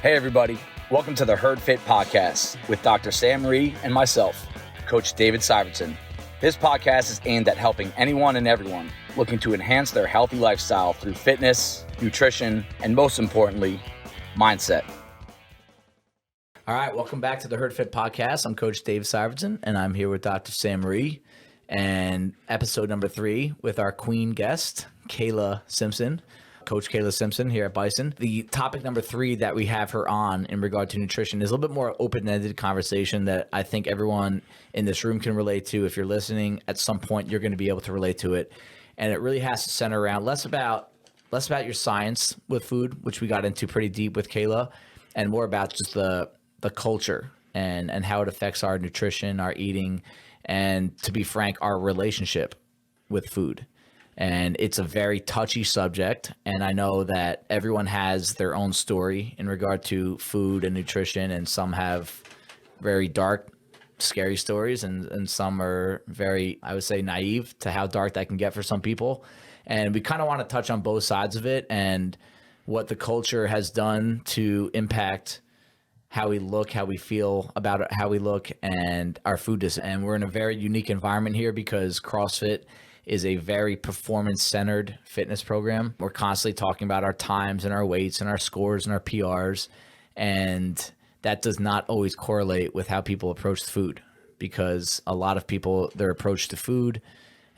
Hey everybody, welcome to the Herd Fit Podcast with Dr. Sam Rhee and myself, Coach David Syvertsen. This podcast is aimed at helping anyone and everyone looking to enhance their healthy lifestyle through fitness, nutrition, and most importantly, mindset. All right, welcome back to the Herd Fit Podcast. I'm Coach Dave Syvertsen, and I'm here with Dr. Sam Rhee, and episode number 3 with our queen guest, Kayla Simpson. Coach Kayla Simpson here at Bison. The topic number 3 that we have her on in regard to nutrition is a little bit more open-ended conversation that I think everyone in this room can relate to. If you're listening, at some point you're going to be able to relate to it. And it really has to center around less about your science with food, which we got into pretty deep with Kayla, and more about just the culture and how it affects our nutrition, our eating, and to be frank, our relationship with food. And it's a very touchy subject, and I know that everyone has their own story in regard to food and nutrition, and some have very dark, scary stories, and some are very, I would say, naive to how dark that can get for some people. And we kind of want to touch on both sides of it and what the culture has done to impact how we look, how we feel about it, how we look, and our food discipline. And we're in a very unique environment here because CrossFit is a very performance-centered fitness program. We're constantly talking about our times and our weights and our scores and our PRs, and that does not always correlate with how people approach food, because a lot of people, their approach to food,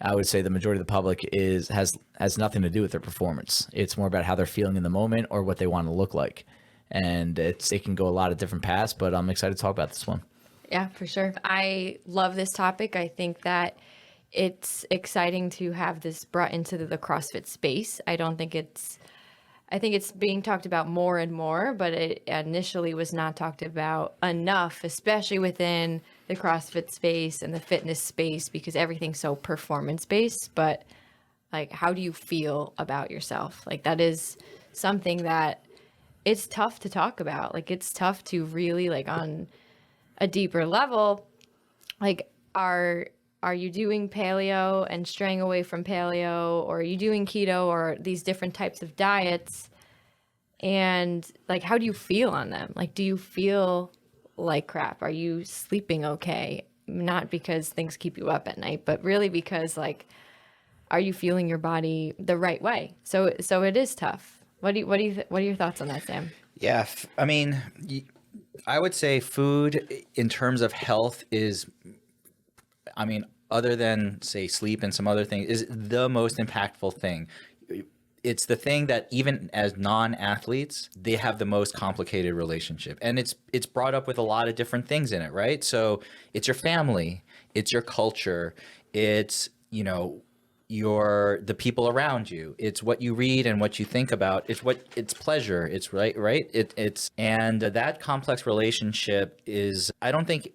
I would say the majority of the public has nothing to do with their performance. It's more about how they're feeling in the moment or what they want to look like. And it can go a lot of different paths, but I'm excited to talk about this one. Yeah, for sure. I love this topic. I think that it's exciting to have this brought into the CrossFit space. I think it's being talked about more and more, but it initially was not talked about enough, especially within the CrossFit space and the fitness space, because everything's so performance-based. But like, how do you feel about yourself? Like, that is something that it's tough to talk about. Like, it's tough to really, like, on a deeper level, like, are you doing paleo and straying away from paleo, or are you doing keto, or these different types of diets? And like, how do you feel on them? Like, do you feel like crap? Are you sleeping okay? Not because things keep you up at night, but really because, like, are you feeling your body the right way? So it is tough. What are your thoughts on that, Sam? Yeah, I mean, I would say food in terms of health is, I mean, other than, say, sleep and some other things, is the most impactful thing. It's the thing that even as non-athletes, they have the most complicated relationship. And it's brought up with a lot of different things in it, right? So it's your family, it's your culture, it's, the people around you, it's what you read and what you think about, it's pleasure, it's right? And that complex relationship is, I don't think,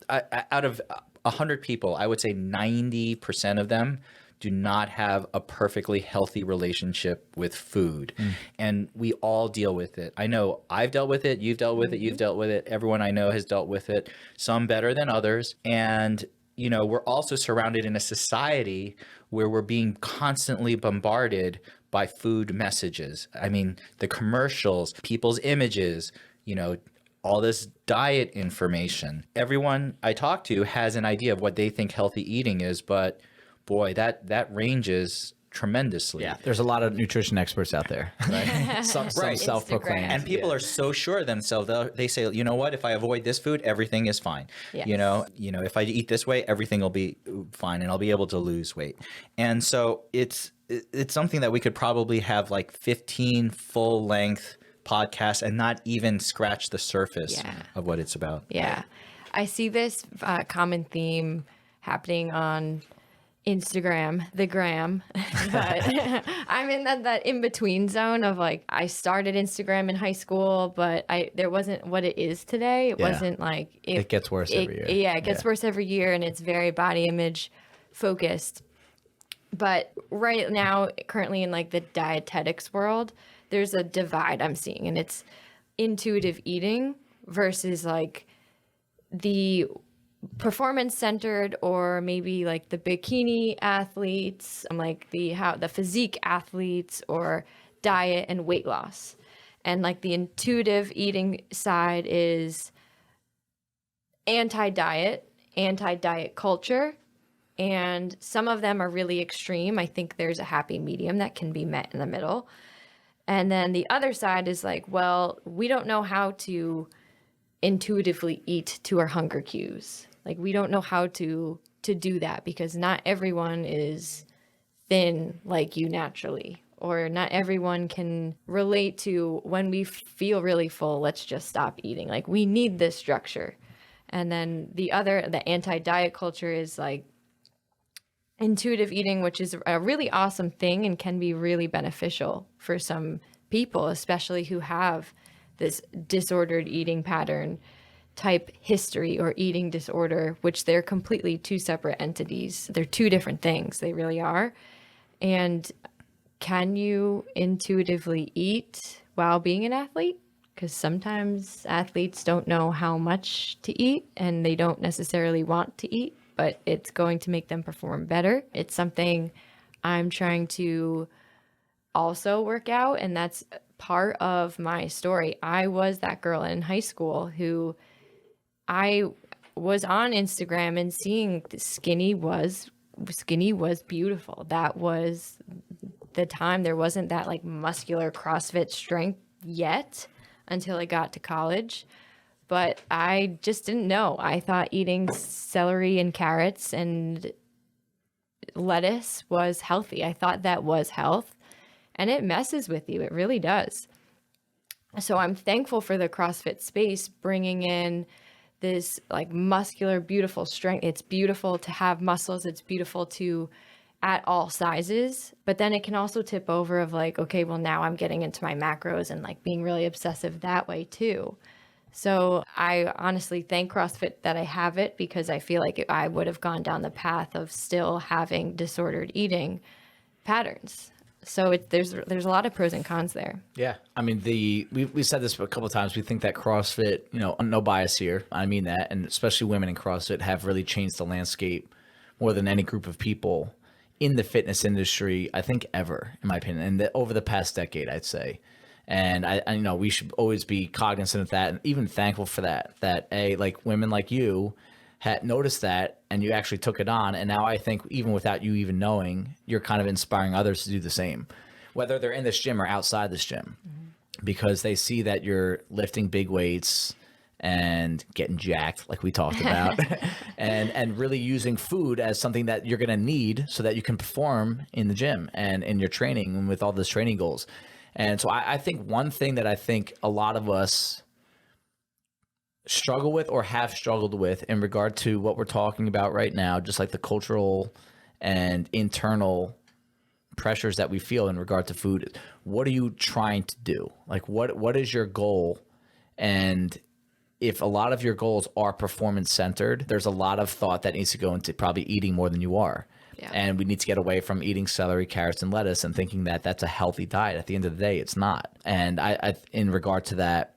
out of 100 people, I would say 90% of them do not have a perfectly healthy relationship with food. And we all deal with it. I know I've dealt with it, you've dealt with it, you've dealt with it, everyone I know has dealt with it, some better than others. And, we're also surrounded in a society where we're being constantly bombarded by food messages. I mean, the commercials, people's images, all this diet information. Everyone I talk to has an idea of what they think healthy eating is, but boy, that ranges tremendously. Yeah, there's a lot of nutrition experts out there, right? some self-proclaimed. And people are so sure of themselves. They say, you know what, if I avoid this food, everything is fine. Yes. If I eat this way, everything will be fine and I'll be able to lose weight. And so it's something that we could probably have like 15 full-length podcasts and not even scratch the surface of what it's about. Yeah. I see this common theme happening on Instagram, the gram, but I'm in that in-between zone of, like, I started Instagram in high school, but there wasn't what it is today. It wasn't like it gets worse every year. Yeah, it gets worse every year, and it's very body image focused. But right now, currently in like the dietetics world, there's a divide I'm seeing, and it's intuitive eating versus like the performance centered, or maybe like the bikini athletes, like the physique athletes, or diet and weight loss. And like the intuitive eating side is anti-diet culture. And some of them are really extreme. I think there's a happy medium that can be met in the middle. And then the other side is like, well, we don't know how to intuitively eat to our hunger cues. Like we don't know how to do that because not everyone is thin like you naturally, or not everyone can relate to when we feel really full, let's just stop eating. Like we need this structure. And then the anti-diet culture is like intuitive eating, which is a really awesome thing and can be really beneficial for some people, especially who have this disordered eating pattern type history or eating disorder, which they're completely two separate entities. They're two different things. They really are. And can you intuitively eat while being an athlete? Because sometimes athletes don't know how much to eat and they don't necessarily want to eat, but it's going to make them perform better. It's something I'm trying to also work out, and that's part of my story. I was that girl in high school who I was on Instagram and seeing skinny was beautiful. That was the time. There wasn't that like muscular CrossFit strength yet until I got to college. But I just didn't know. I thought eating celery and carrots and lettuce was healthy. I thought that was health, and it messes with you. It really does. So I'm thankful for the CrossFit space bringing in this like muscular, beautiful strength. It's beautiful to have muscles. It's beautiful to at all sizes, but then it can also tip over of like, okay, well now I'm getting into my macros and like being really obsessive that way too. So I honestly thank CrossFit that I have it, because I feel like I would have gone down the path of still having disordered eating patterns. So there's a lot of pros and cons there. Yeah. I mean, we said this a couple of times. We think that CrossFit, no bias here. I mean that. And especially women in CrossFit have really changed the landscape more than any group of people in the fitness industry, I think, ever, in my opinion, and over the past decade, I'd say. And I know we should always be cognizant of that and even thankful for that like women like you had noticed that and you actually took it on. And now I think even without you even knowing, you're kind of inspiring others to do the same, whether they're in this gym or outside this gym, because they see that you're lifting big weights and getting jacked, like we talked about, and really using food as something that you're going to need so that you can perform in the gym and in your training and with all those training goals. And so I think one thing that I think a lot of us struggle with or have struggled with in regard to what we're talking about right now, just like the cultural and internal pressures that we feel in regard to food, what are you trying to do? Like what is your goal? And if a lot of your goals are performance centered, there's a lot of thought that needs to go into probably eating more than you are. Yeah. And we need to get away from eating celery, carrots, and lettuce and thinking that that's a healthy diet. At the end of the day, it's not. And I in regard to that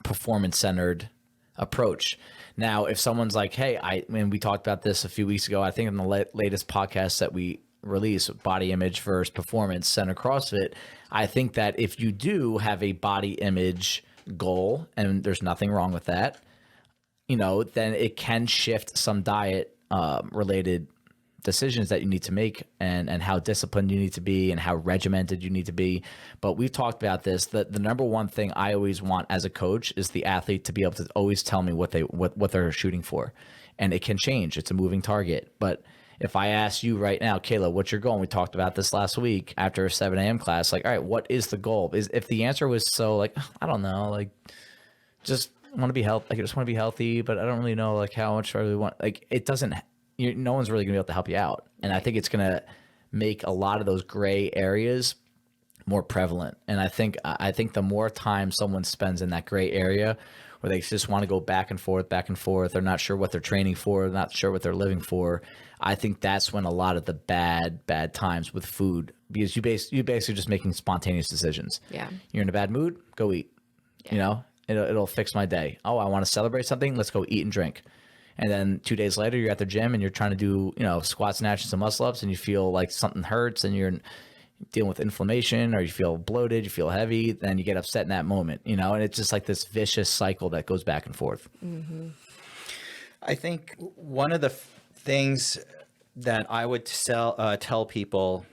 performance-centered approach. Now, if someone's like, hey, we talked about this a few weeks ago, I think in the latest podcast that we released, body image versus performance center CrossFit, I think that if you do have a body image goal, and there's nothing wrong with that, then it can shift some diet related decisions that you need to make and how disciplined you need to be and how regimented you need to be. But we've talked about this, that the number one thing I always want as a coach is the athlete to be able to always tell me what they're shooting for. And it can change. It's a moving target. But if I ask you right now, Kayla, what's your goal? And we talked about this last week after a 7 a.m. class, like, all right, what is the goal? If the answer was so like, I don't know, like just want to be healthy. Like I just want to be healthy, but I don't really know like how much I really want. Like it doesn't, no one's really gonna be able to help you out. And I think it's gonna make a lot of those gray areas more prevalent. And I think the more time someone spends in that gray area where they just want to go back and forth, they're not sure what they're training for, not sure what they're living for, I think that's when a lot of the bad times with food, because you basically just making spontaneous decisions. Yeah. You're in a bad mood, go eat. Yeah. It'll fix my day. Oh, I want to celebrate something, let's go eat and drink. And then 2 days later, you're at the gym and you're trying to do, squat snatches and muscle ups, and you feel like something hurts, and dealing with inflammation, or you feel bloated, you feel heavy, then you get upset in that moment, you know, and it's just like this vicious cycle that goes back and forth. Mm-hmm. I think one of the things that I would tell people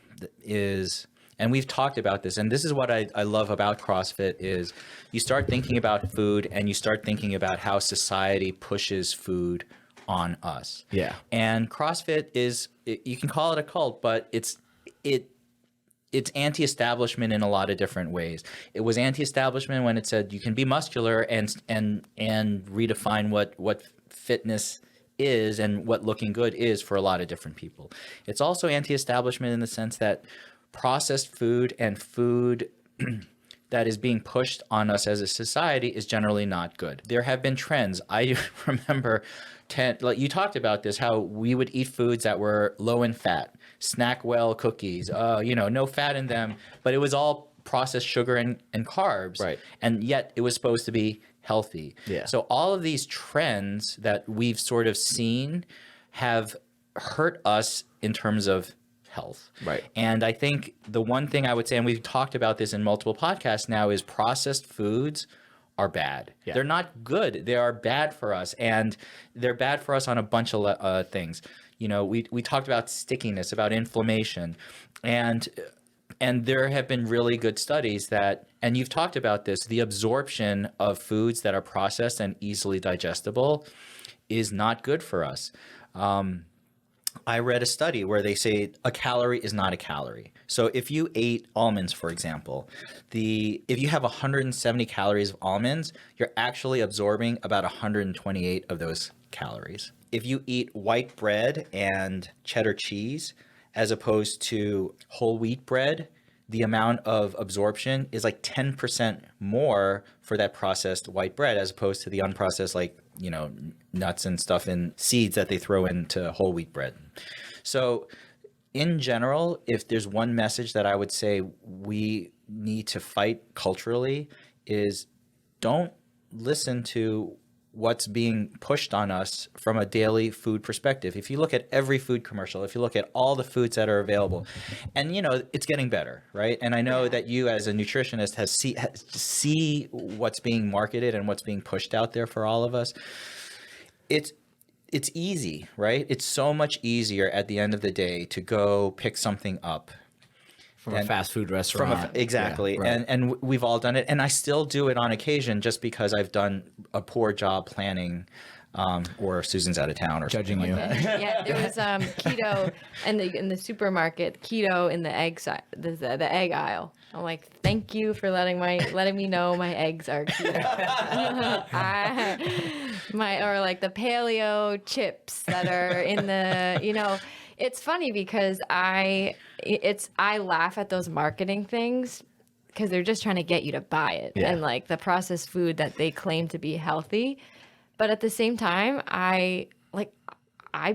is, and we've talked about this, and this is what I love about CrossFit, is you start thinking about food and you start thinking about how society pushes food on us. Yeah. And CrossFit is, you can call it a cult, but it's anti-establishment in a lot of different ways. It was anti-establishment when it said you can be muscular and redefine what fitness is and what looking good is for a lot of different people. It's also anti-establishment in the sense that processed food and food that is being pushed on us as a society is generally not good. There have been trends. I remember, like you talked about this, how we would eat foods that were low in fat, Snackwell cookies, no fat in them, but it was all processed sugar and carbs. Right. And yet it was supposed to be healthy. Yeah. So all of these trends that we've sort of seen have hurt us in terms of health. Right. And I think the one thing I would say, and we've talked about this in multiple podcasts now, is processed foods are bad. Yeah. They're not good. They are bad for us, and they're bad for us on a bunch of things. You know, we talked about stickiness, about inflammation, and there have been really good studies that, and you've talked about this, the absorption of foods that are processed and easily digestible is not good for us. I read a study where they say a calorie is not a calorie. So if you ate almonds, for example, if you have 170 calories of almonds, you're actually absorbing about 128 of those calories. If you eat white bread and cheddar cheese, as opposed to whole wheat bread, the amount of absorption is like 10% more for that processed white bread as opposed to the unprocessed, like, nuts and stuff and seeds that they throw into whole wheat bread. So in general, if there's one message that I would say we need to fight culturally, is don't listen to what's being pushed on us from a daily food perspective. If you look at every food commercial, if you look at all the foods that are available, and it's getting better, right? And I know that you as a nutritionist see what's being marketed and what's being pushed out there for all of us. It's easy, right? It's so much easier at the end of the day to go pick something up From a fast food restaurant. Exactly. Yeah, right. And we've all done it. And I still do it on occasion just because I've done a poor job planning, or Susan's out of town or Judging something you. like that. Yeah, there was keto in the supermarket, keto in the egg side, the egg aisle. I'm like, thank you for letting me know my eggs are keto. Or like the paleo chips that are in the, It's funny because I laugh at those marketing things because they're just trying to get you to buy it, and like the processed food that they claim to be healthy. But at the same time, I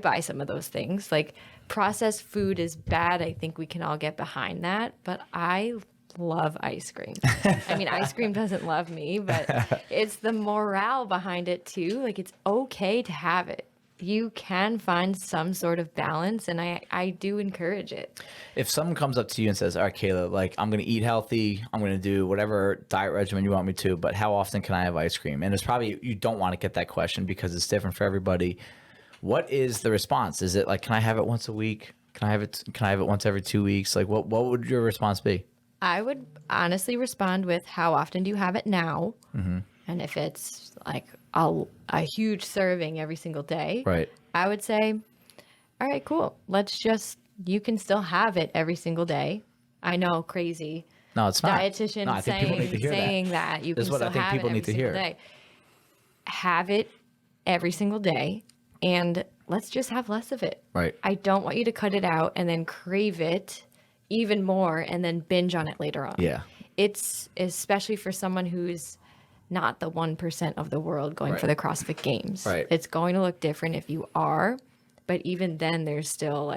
buy some of those things. Like processed food is bad. I think we can all get behind that. But I love ice cream. I mean, ice cream doesn't love me, but it's the morale behind it too. Like it's okay to have it. You can find some sort of balance, and I do encourage it. If someone comes up to you and says, all right, Kayla, like I'm going to eat healthy, I'm going to do whatever diet regimen you want me to, but how often can I have ice cream? And it's probably, you don't want to get that question because it's different for everybody. What is the response? Is it like, can I have it once a week? Can I have it once every 2 weeks? Like what would your response be? I would honestly respond with, how often do you have it now? Mm-hmm. And if it's like a huge serving every single day, right, I would say, all right, cool. You can still have it every single day. I know, crazy. No, it's not. Dietitian no, I think people need to hear saying that you can This is what still I think have people it need every to single hear. day. Have it every single day, and let's just have less of it. Right. I don't want you to cut it out and then crave it even more and then binge on it later on. Yeah. It's especially for someone who's not the 1% of the world going for the CrossFit Games. Right. It's going to look different if you are, but even then there's still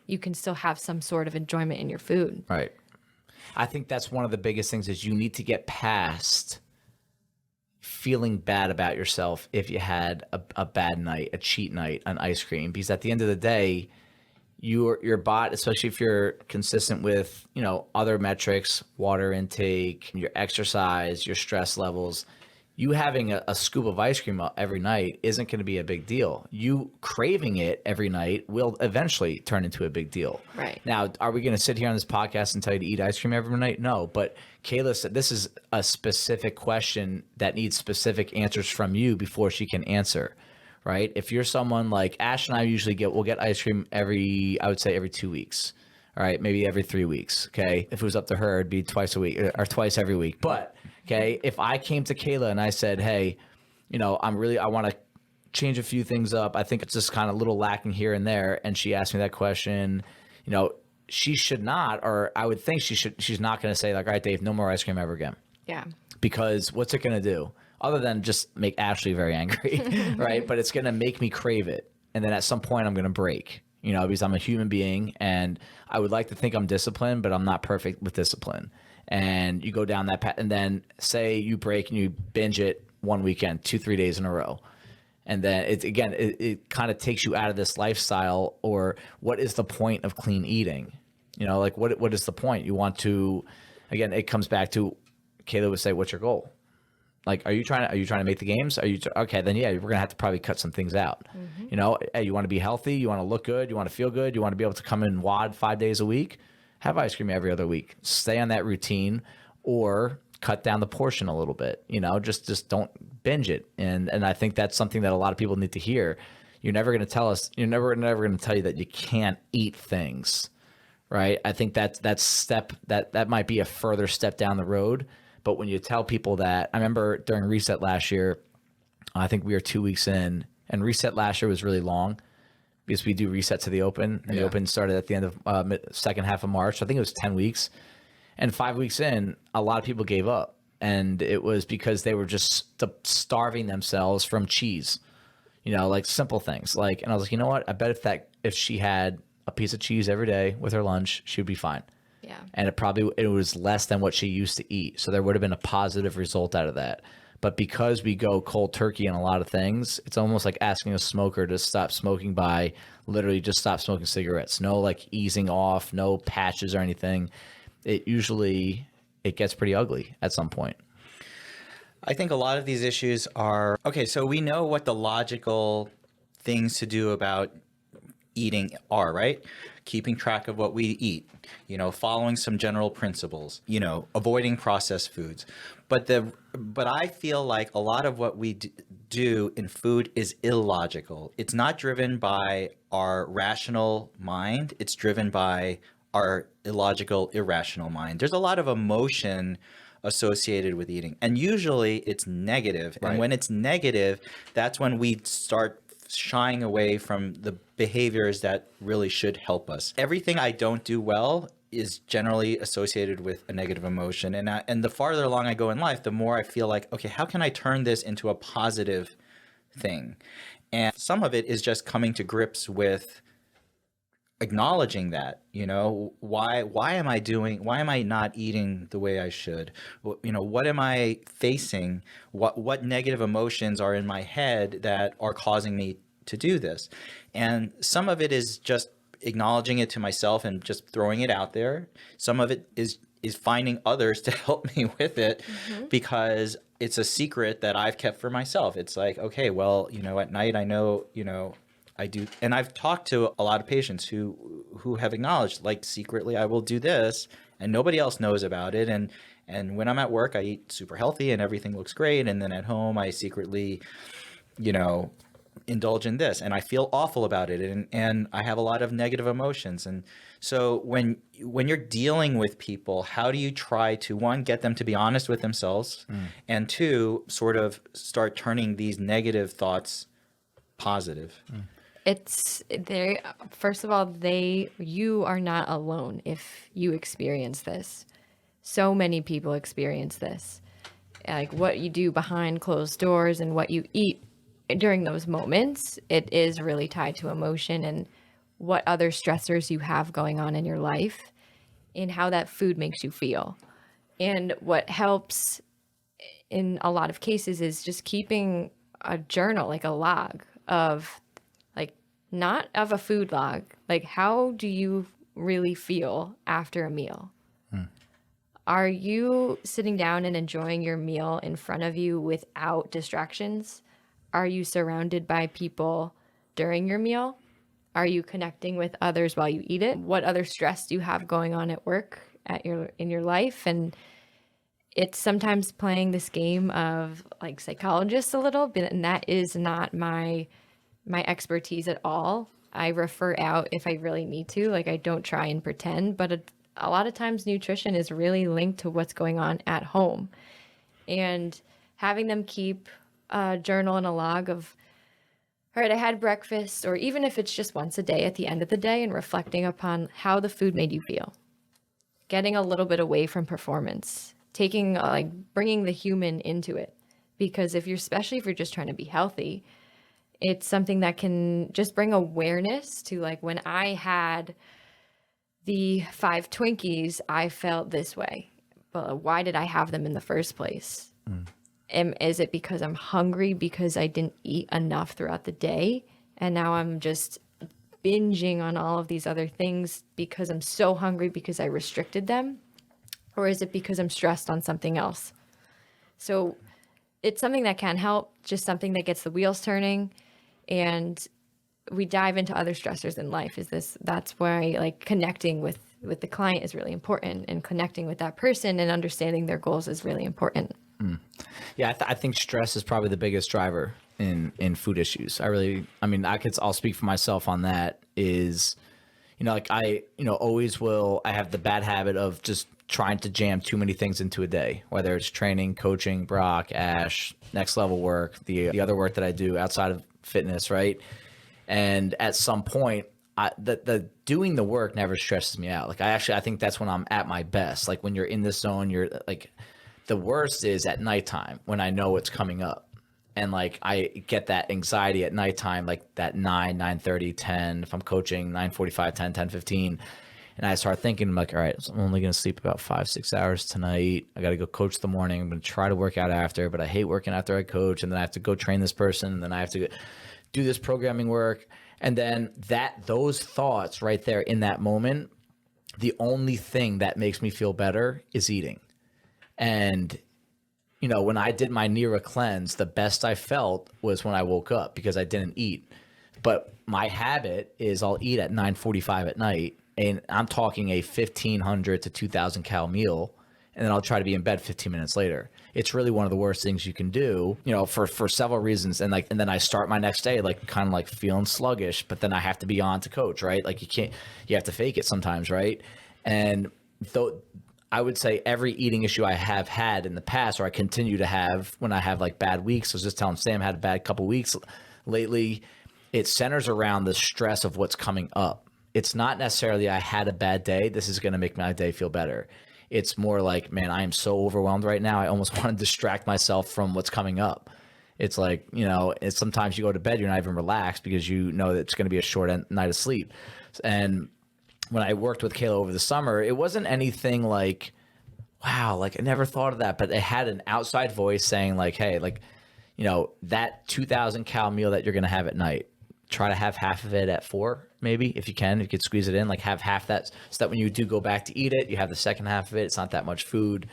you can still have some sort of enjoyment in your food. Right. I think that's one of the biggest things is you need to get past feeling bad about yourself if you had a bad night, a cheat night, an ice cream, because at the end of the day, your bot, especially if you're consistent with, other metrics, water intake, your exercise, your stress levels, you having a scoop of ice cream every night isn't going to be a big deal. You craving it every night will eventually turn into a big deal. Right. Now, are we going to sit here on this podcast and tell you to eat ice cream every night? No. But Kayla said this is a specific question that needs specific answers from you before she can answer, right? If you're someone like Ash and I usually we'll get ice cream every 2 weeks. All right, maybe every 3 weeks. Okay. If it was up to her, it'd be twice a week or twice every week. But okay, if I came to Kayla and I said, hey, I want to change a few things up. I think it's just kind of a little lacking here and there. And she asked me that question, she should not, or I would think she's not going to say like, all right, Dave, no more ice cream ever again. Yeah. Because what's it going to do? Other than just make Ashley very angry, right? But it's going to make me crave it. And then at some point I'm going to break. Because I'm a human being and I would like to think I'm disciplined, but I'm not perfect with discipline. And you go down that path and then say you break and you binge it one weekend, 2-3 days in a row. And then it kind of takes you out of this lifestyle. Or what is the point of clean eating? Like what is the point? You want to, again, it comes back to Kayla would say, what's your goal? Like, are you trying to make the games? Okay, then yeah, we're going to have to probably cut some things out. Mm-hmm. Hey, you want to be healthy? You want to look good? You want to feel good? You want to be able to come in WOD 5 days a week? Have ice cream every other week. Stay on that routine or cut down the portion a little bit. Just don't binge it. And I think that's something that a lot of people need to hear. You're never going to tell us, you're never going to tell you that you can't eat things, right? I think that might be a further step down the road. But when you tell people that, I remember during Reset last year, I think we were 2 weeks in, and Reset last year was really long because we do Reset to the Open, and the Open started at the end of second half of March. So I think it was 10 weeks. And 5 weeks in, a lot of people gave up. And it was because they were just starving themselves from cheese, like simple things. And I was like, you know what? I bet if she had a piece of cheese every day with her lunch, she would be fine. Yeah. And it was less than what she used to eat. So there would have been a positive result out of that. But because we go cold turkey on a lot of things, it's almost like asking a smoker to stop smoking by literally just stop smoking cigarettes. No like easing off, no patches or anything. It gets pretty ugly at some point. I think a lot of these issues are, okay, so we know what the logical things to do about eating are, right? Keeping track of what we eat, following some general principles, avoiding processed foods. But I feel like a lot of what we do in food is illogical. It's not driven by our rational mind. It's driven by our illogical, irrational mind. There's a lot of emotion associated with eating, and usually it's negative. Right. And when it's negative, that's when we start shying away from the behaviors that really should help us. Everything I don't do well is generally associated with a negative emotion. And the farther along I go in life, the more I feel like, okay, how can I turn this into a positive thing? And some of it is just coming to grips with acknowledging that, why am I not eating the way I should? What am I facing? What negative emotions are in my head that are causing me to do this? And some of it is just acknowledging it to myself and just throwing it out there. Some of it is finding others to help me with it, because it's a secret that I've kept for myself. It's like, okay, well, at night I know, I do, and I've talked to a lot of patients who have acknowledged, like, secretly I will do this and nobody else knows about it. And when I'm at work, I eat super healthy and everything looks great. And then at home, I secretly, indulge in this and I feel awful about it. And I have a lot of negative emotions. And so when you're dealing with people, how do you try to, one, get them to be honest with themselves, and two, sort of start turning these negative thoughts positive? It's there. First of all, you are not alone if you experience this. So many people experience this. Like what you do behind closed doors and what you eat during those moments, it is really tied to emotion and what other stressors you have going on in your life and how that food makes you feel. And what helps in a lot of cases is just keeping a journal, like a log of not of a food log. Like, how do you really feel after a meal? Are you sitting down and enjoying your meal in front of you without distractions? Are you surrounded by people during your meal? Are you connecting with others while you eat it? What other stress do you have going on at work, in your life? And it's sometimes playing this game of like psychologists a little bit, and that is not my expertise at all. I refer out if I really need to. Like, I don't try and pretend, but a lot of times nutrition is really linked to what's going on at home. And having them keep a journal and a log of, all right, I had breakfast, or even if it's just once a day at the end of the day, and reflecting upon how the food made you feel. Getting a little bit away from performance, bringing the human into it. Because especially if you're just trying to be healthy, it's something that can just bring awareness to, like, when I had the 5 Twinkies, I felt this way. But why did I have them in the first place? Is it because I'm hungry because I didn't eat enough throughout the day? And now I'm just binging on all of these other things because I'm so hungry because I restricted them? Or is it because I'm stressed on something else? So it's something that can help, just something that gets the wheels turning. And we dive into other stressors in life. That's why, like, connecting with the client is really important, and connecting with that person and understanding their goals is really important. Yeah, I think stress is probably the biggest driver in food issues. I'll speak for myself on that. Is, like, I have the bad habit of just trying to jam too many things into a day, whether it's training, coaching, Brock, Ash, next level work, the other work that I do outside of fitness, right? And at some point, the doing the work never stresses me out. Like, I think that's when I'm at my best. Like, when you're in this zone, you're like, the worst is at nighttime when I know what's coming up. And like, I get that anxiety at nighttime, like that 9, 9:30, 10, if I'm coaching 9:45, 10, 10:15. And I start thinking, I'm like, all right, so I'm only going to sleep about 5-6 hours tonight. I got to go coach the morning. I'm going to try to work out after, but I hate working after I coach. And then I have to go train this person. And then I have to do this programming work. And then those thoughts right there in that moment, the only thing that makes me feel better is eating. And, when I did my Nira cleanse, the best I felt was when I woke up because I didn't eat. But my habit is I'll eat at 9:45 at night, and I'm talking a 1,500 to 2,000 cal meal, and then I'll try to be in bed 15 minutes later. It's really one of the worst things you can do, for several reasons. And then I start my next day, like, kind of like feeling sluggish, but then I have to be on to coach, right? Like, you have to fake it sometimes, right? And though I would say every eating issue I have had in the past, or I continue to have when I have like bad weeks. I was just telling Sam I had a bad couple weeks lately. It centers around the stress of what's coming up. It's not necessarily I had a bad day, this is going to make my day feel better. It's more like, man, I am so overwhelmed right now. I almost want to distract myself from what's coming up. It's like, it's sometimes you go to bed, you're not even relaxed because you know that it's going to be a short night of sleep. And when I worked with Kayla over the summer, it wasn't anything like, wow, like I never thought of that, but it had an outside voice saying like, hey, like, that 2,000 cal meal that you're going to have at night, try to have half of it at 4, maybe, if you can, you could squeeze it in, like have half that, so that when you do go back to eat it, you have the second half of it. It's not that much food.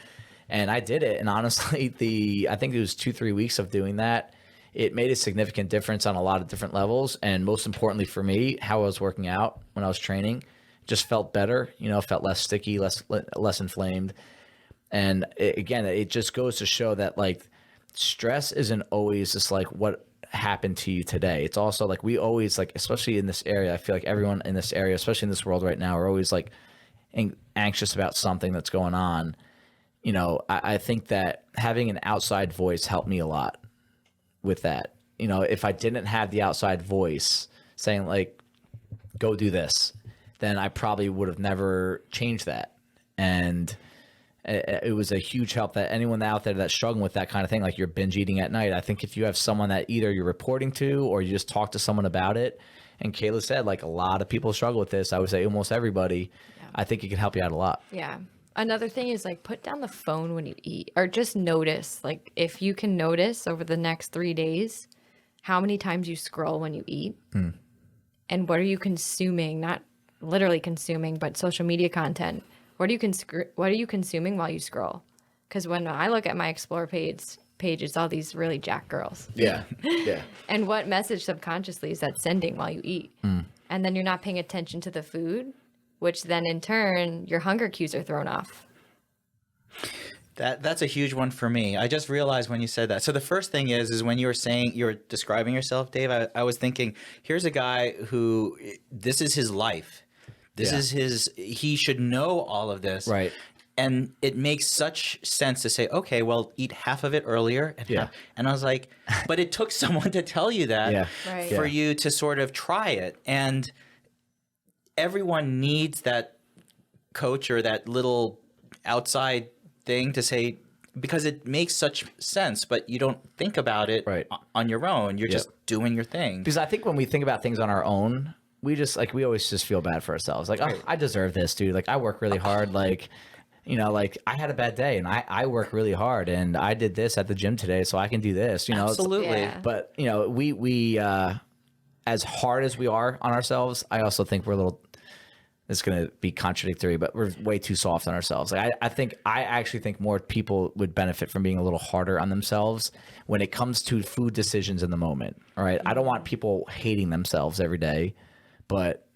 And I did it. And honestly, I think it was 2-3 weeks of doing that. It made a significant difference on a lot of different levels. And most importantly for me, how I was working out when I was training just felt better, felt less sticky, less inflamed. And it just goes to show that like stress isn't always just like what happened to you today. It's also like we always like, especially in this area, I feel like everyone in this area, especially in this world right now, are always like anxious about something that's going on. I think that having an outside voice helped me a lot with that. If I didn't have the outside voice saying like, go do this, then I probably would have never changed that. And it was a huge help that anyone out there that's struggling with that kind of thing, like you're binge eating at night, I think if you have someone that either you're reporting to or you just talk to someone about it, and Kayla said like a lot of people struggle with this, I would say almost everybody, yeah. I think it can help you out a lot. Yeah. Another thing is like put down the phone when you eat, or just notice, like if you can notice over the next 3 days how many times you scroll when you eat. and what are you consuming, not literally consuming, but social media content. What are you consuming while you scroll? Because when I look at my Explore page, it's all these really jacked girls. Yeah. Yeah. And what message subconsciously is that sending while you eat? And then you're not paying attention to the food, which then in turn, your hunger cues are thrown off. That's a huge one for me. I just realized when you said that. So the first thing is when you were describing yourself, Dave, I was thinking, here's a guy who, this is his life. This is he should know all of this. Right. And it makes such sense to say, okay, well, eat half of it earlier. And I was like, but it took someone to tell you that Right. for you to sort of try it. And everyone needs that coach or that little outside thing to say, because it makes such sense, but you don't think about it on your own. You're just doing your thing. Because I think when we think about things on our own, we always just feel bad for ourselves. Like, oh, I deserve this, dude. Like, I work really hard. Like, like I had a bad day and I work really hard and I did this at the gym today, so I can do this, Absolutely. Yeah. But, we as hard as we are on ourselves, I also think we're a little, it's going to be contradictory, but we're way too soft on ourselves. Like, I actually think more people would benefit from being a little harder on themselves when it comes to food decisions in the moment. All right. I don't want people hating themselves every day, but,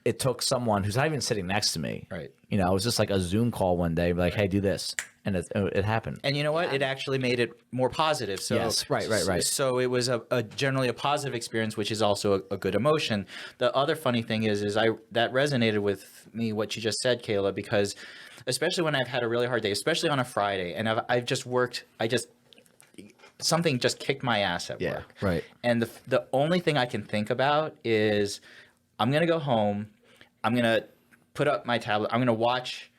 it took someone who's not even sitting next to me. Right. It was just like a Zoom call one day, like, hey, do this. And it happened. And you know what? It actually made it more positive. So, Yes, right. So it was a generally a positive experience, which is also a good emotion. The other funny thing is that resonated with me, what you just said, Kayla, because especially when I've had a really hard day, especially on a Friday, and I've just worked, something just kicked my ass at work. Right. And the only thing I can think about is I'm going to go home. I'm going to put up my tablet. I'm going to watch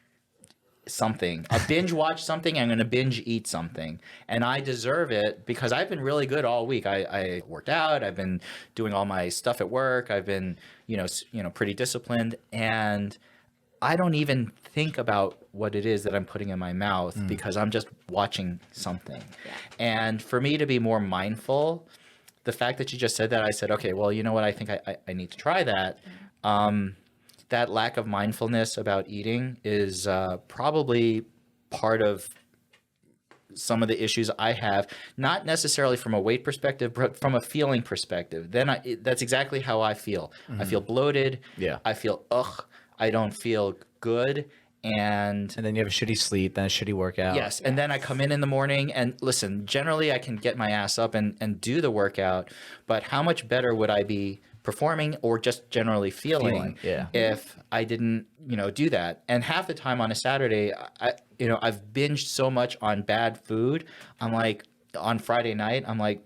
something. I'll binge watch something. I'm going to binge eat something. And I deserve it because I've been really good all week. I worked out. I've been doing all my stuff at work. I've been, pretty disciplined. And I don't even think about what it is that I'm putting in my mouth because I'm just watching something. Yeah. And for me to be more mindful, the fact that you just said that, I said, okay, well, you know what? I think I need to try that. That lack of mindfulness about eating is probably part of some of the issues I have, not necessarily from a weight perspective, but from a feeling perspective. That's exactly how I feel. I feel bloated. Yeah. I feel, I don't feel good. And then you have a shitty sleep, then a shitty workout. yes. And then I come in the morning and listen, generally I can get my ass up and do the workout, but how much better would I be performing or just generally feeling if I didn't, do that? And half the time on a Saturday, I've binged so much on bad food. I'm like, on Friday night, I'm like,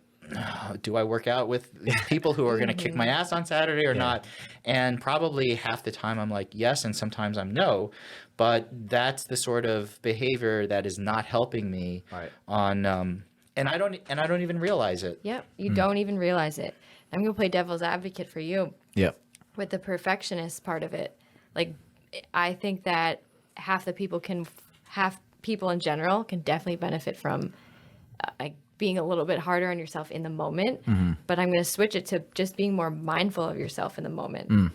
do I work out with people who are going to kick my ass on Saturday or not? And probably half the time I'm like, yes. And sometimes I'm no, but that's the sort of behavior that is not helping me on, and I don't even realize it. Yep. You don't even realize it. I'm going to play devil's advocate for you. Yep. With the perfectionist part of it. Like, I think that half people in general can definitely benefit from being a little bit harder on yourself in the moment. But I'm going to switch it to just being more mindful of yourself in the moment.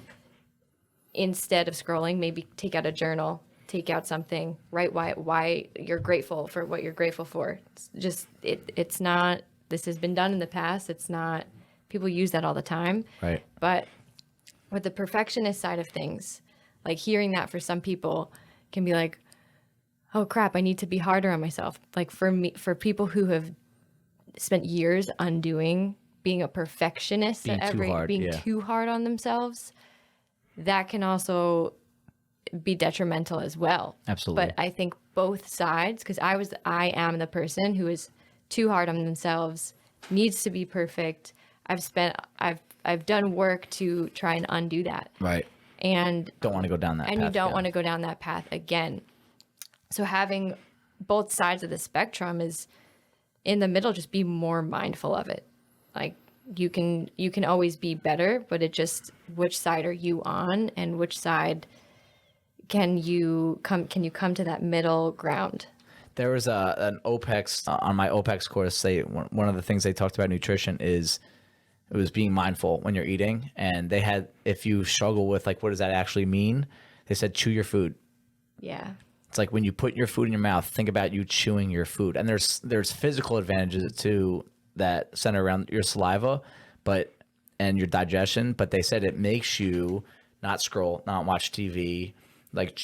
Instead of scrolling, maybe take out a journal, take out something, write why you're grateful for what you're grateful for. It's not, this has been done in the past. It's not, people use that all the time. Right. But with the perfectionist side of things, like hearing that for some people can be like, oh crap, I need to be harder on myself. Like for me, for people who have spent years undoing being a perfectionist being too hard on themselves, that can also be detrimental as well. Absolutely. But I think both sides, because I am the person who is too hard on themselves, needs to be perfect. I've done work to try and undo that. Right. And don't want to go down that path. And you don't want to go down that path again. So having both sides of the spectrum is in the middle, just be more mindful of it. Like you can always be better, but it just, which side are you on and which side can you come to that middle ground? There was an OPEX on my OPEX course. One of the things they talked about nutrition is It was being mindful when you're eating. And they had, if you struggle with like, what does that actually mean? They said, chew your food. Yeah. It's like when you put your food in your mouth, think about you chewing your food. And there's physical advantages too that center around your saliva, and your digestion. But they said it makes you not scroll, not watch TV, like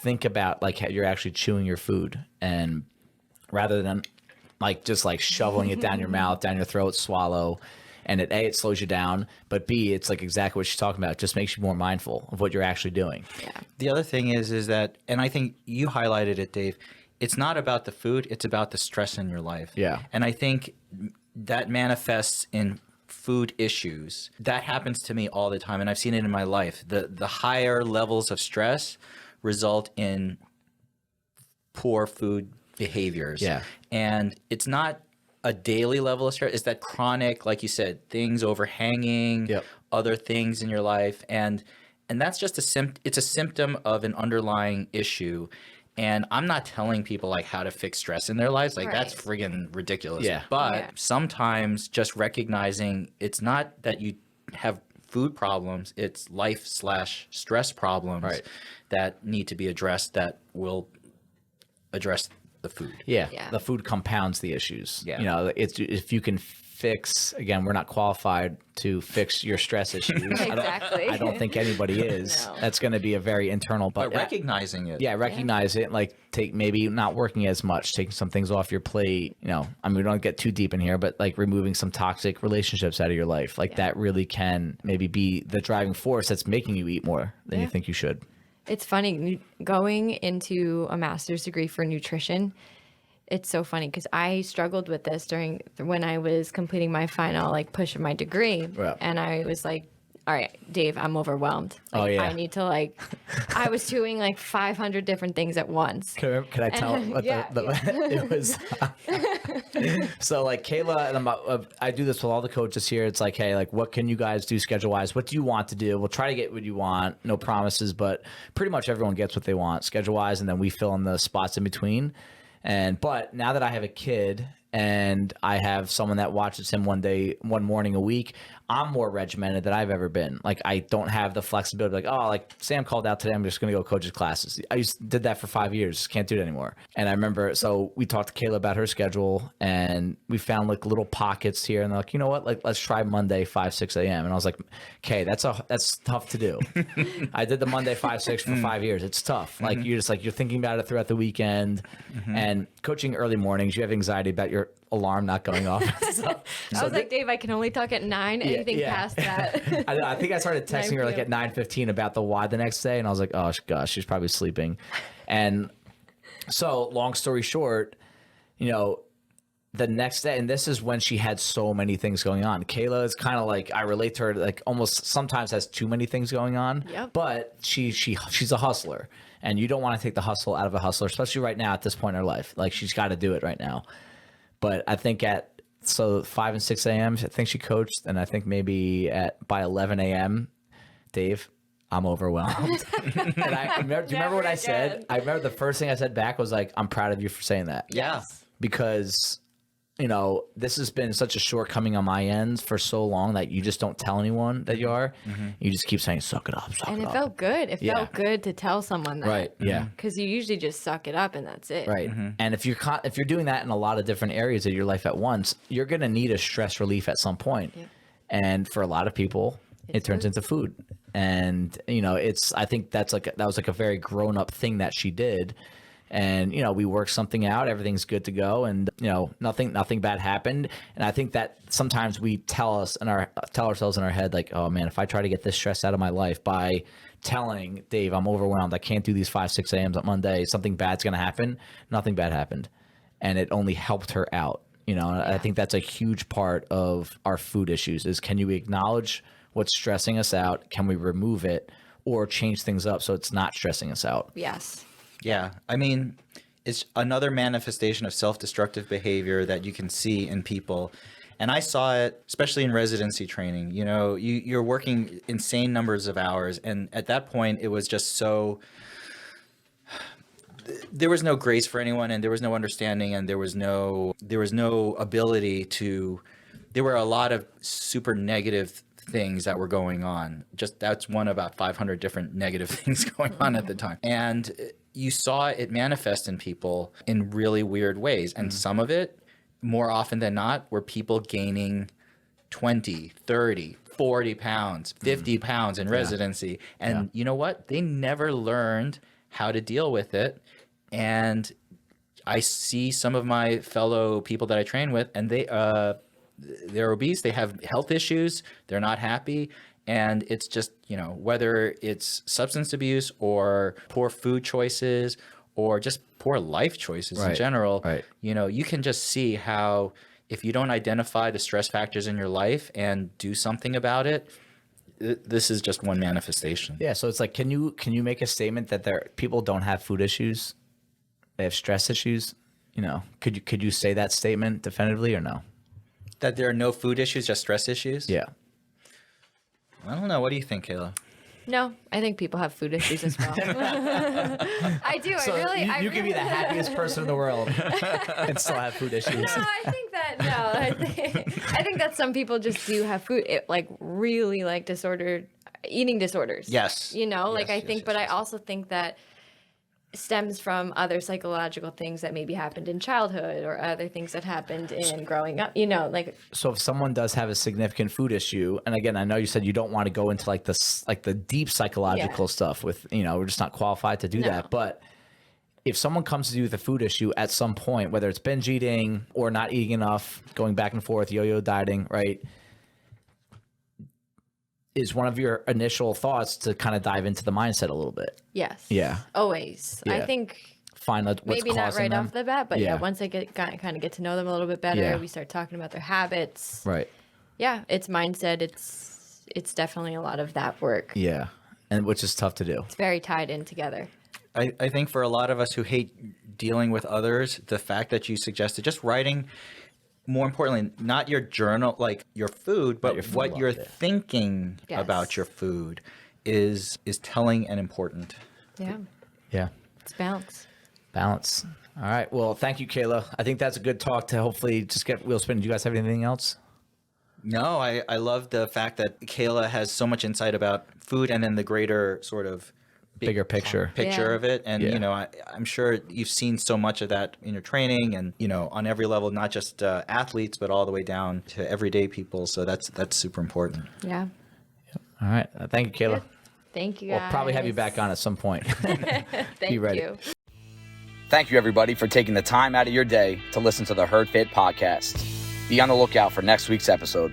think about like how you're actually chewing your food, and rather than like just like shoveling it down your mouth, down your throat, swallow. And it slows you down, but B, it's like exactly what she's talking about. It just makes you more mindful of what you're actually doing. Yeah. The other thing is that, and I think you highlighted it, Dave, it's not about the food, it's about the stress in your life. Yeah. And I think that manifests in food issues. That happens to me all the time, and I've seen it in my life. The higher levels of stress result in poor food behaviors. Yeah. And it's not a daily level of stress. It's that chronic, like you said, things overhanging, Yep. other things in your life. And that's just it's a symptom of an underlying issue. And I'm not telling people like how to fix stress in their lives. Like that's friggin' ridiculous. Yeah. But sometimes just recognizing it's not that you have food problems, it's life/stress problems that need to be addressed that will address the food. Yeah. The food compounds the issues. Yeah. You know, it's if you can fix, again, we're not qualified to fix your stress issues. Exactly. I don't think anybody is. No. That's going to be a very internal, But recognizing it. Yeah, recognize it. Like take maybe not working as much, taking some things off your plate. You know, I mean, we don't get too deep in here, but like removing some toxic relationships out of your life, like that really can maybe be the driving force that's making you eat more than you think you should. It's funny going into a master's degree for nutrition. It's so funny because I struggled with this when I was completing my final like push of my degree, and I was like, "All right, Dave, I'm overwhelmed. Like, I need to like." I was doing like 500 different things at once. Can I tell what it was? So like Kayla and I do this with all the coaches here. It's like, hey, like what can you guys do schedule wise? What do you want to do? We'll try to get what you want. No promises, but pretty much everyone gets what they want schedule wise, and then we fill in the spots in between. But now that I have a kid and I have someone that watches him one morning a week, I'm more regimented than I've ever been. Like I don't have the flexibility. Like, oh, like Sam called out today, I'm just going to go coach his classes. Did that for 5 years. Can't do it anymore. And I remember, so we talked to Kayla about her schedule, and we found like little pockets here, and they're like, you know what? Like let's try Monday 5-6 a.m. And I was like, okay, that's tough to do. I did the Monday 5-6 for 5 years. It's tough. Like you're thinking about it throughout the weekend, and coaching early mornings, you have anxiety about your alarm not going off. I was like, Dave, I can only talk at 9. Anything past that. I think I started texting her like at 9:15 about the why the next day, and I was like, oh gosh, she's probably sleeping. And so long story short, you know, the next day, and this is when she had so many things going on. Kayla is kind of like, I relate to her, like almost sometimes has too many things going on. Yep. But she's a hustler, and you don't want to take the hustle out of a hustler, especially right now at this point in her life. Like she's got to do it right now. But I think 5 and 6 a.m. I think she coached, and I think maybe by 11 a.m. Dave, I'm overwhelmed. And do you remember what I said? I remember the first thing I said back was like, I'm proud of you for saying that. Yeah. Because, you know, this has been such a shortcoming on my end for so long that you just don't tell anyone that you are. You just keep saying, suck it up, suck it up. And it felt good. It felt good to tell someone that. Right, yeah. Because you usually just suck it up and that's it. Right. And if you're doing that in a lot of different areas of your life at once, you're going to need a stress relief at some point. Yeah. And for a lot of people, it turns into food. And, you know, I think that was like a very grown up thing that she did. And, you know, we worked something out, everything's good to go. And, you know, nothing bad happened. And I think that sometimes we tell ourselves in our head, like, oh man, if I try to get this stress out of my life by telling Dave, I'm overwhelmed, I can't do these 5-6 a.m.s on Monday, something bad's going to happen. Nothing bad happened. And it only helped her out. You know, I think that's a huge part of our food issues is, can you acknowledge what's stressing us out? Can we remove it or change things up so it's not stressing us out? Yes. Yeah. I mean, it's another manifestation of self-destructive behavior that you can see in people. And I saw it, especially in residency training. You know, you're working insane numbers of hours. And at that point, it was just so... There was no grace for anyone, and there was no understanding, and there was no ability to there were a lot of super negative things that were going on. That's one of about 500 different negative things going on at the time. And you saw it manifest in people in really weird ways. And some of it, more often than not, were people gaining 20, 30, 40 pounds, 50 pounds in residency. And you know what? They never learned how to deal with it. And I see some of my fellow people that I train with, and they're obese, they have health issues, they're not happy. And it's just, whether it's substance abuse or poor food choices or just poor life choices in general, you can just see how if you don't identify the stress factors in your life and do something about it, this is just one manifestation. Yeah. So it's like, can you make a statement that people don't have food issues? They have stress issues? Could you say that statement definitively or no? That there are no food issues, just stress issues? Yeah. I don't know. What do you think, Kayla? No, I think people have food issues as well. I do. So you can be the happiest person in the world and still have food issues. No, I think that some people just do have food, really eating disorders. Yes. But I also think that stems from other psychological things that maybe happened in childhood or other things that happened in growing up, So if someone does have a significant food issue, and again, I know you said you don't want to go into the deep psychological stuff with, we're just not qualified to do that. But if someone comes to you with a food issue at some point, whether it's binge eating or not eating enough, going back and forth, yo-yo dieting, right? Is one of your initial thoughts to kind of dive into the mindset a little bit? Yes. Yeah. Always. Yeah. I think find out what's maybe not right them. Off the bat, but once I kind of get to know them a little bit better, we start talking about their habits. Right. Yeah, it's mindset. It's definitely a lot of that work. Yeah, and which is tough to do. It's very tied in together. I think for a lot of us who hate dealing with others, the fact that you suggested just writing, more importantly, not your journal, like your food, but what you're thinking about your food is telling and important. Yeah. Yeah. It's balance. Balance. All right. Well, thank you, Kayla. I think that's a good talk to hopefully just get wheel spinning. Do you guys have anything else? No, I love the fact that Kayla has so much insight about food and then the greater sort of bigger picture of it. And, I'm sure you've seen so much of that in your training and, on every level, not just athletes, but all the way down to everyday people. So that's super important. Yeah. All right. Thank you, Kayla. Good. Thank you, guys. We'll probably have you back on at some point. Thank Be ready. you. Thank you, everybody, for taking the time out of your day to listen to the Herd Fit podcast. Be on the lookout for next week's episode.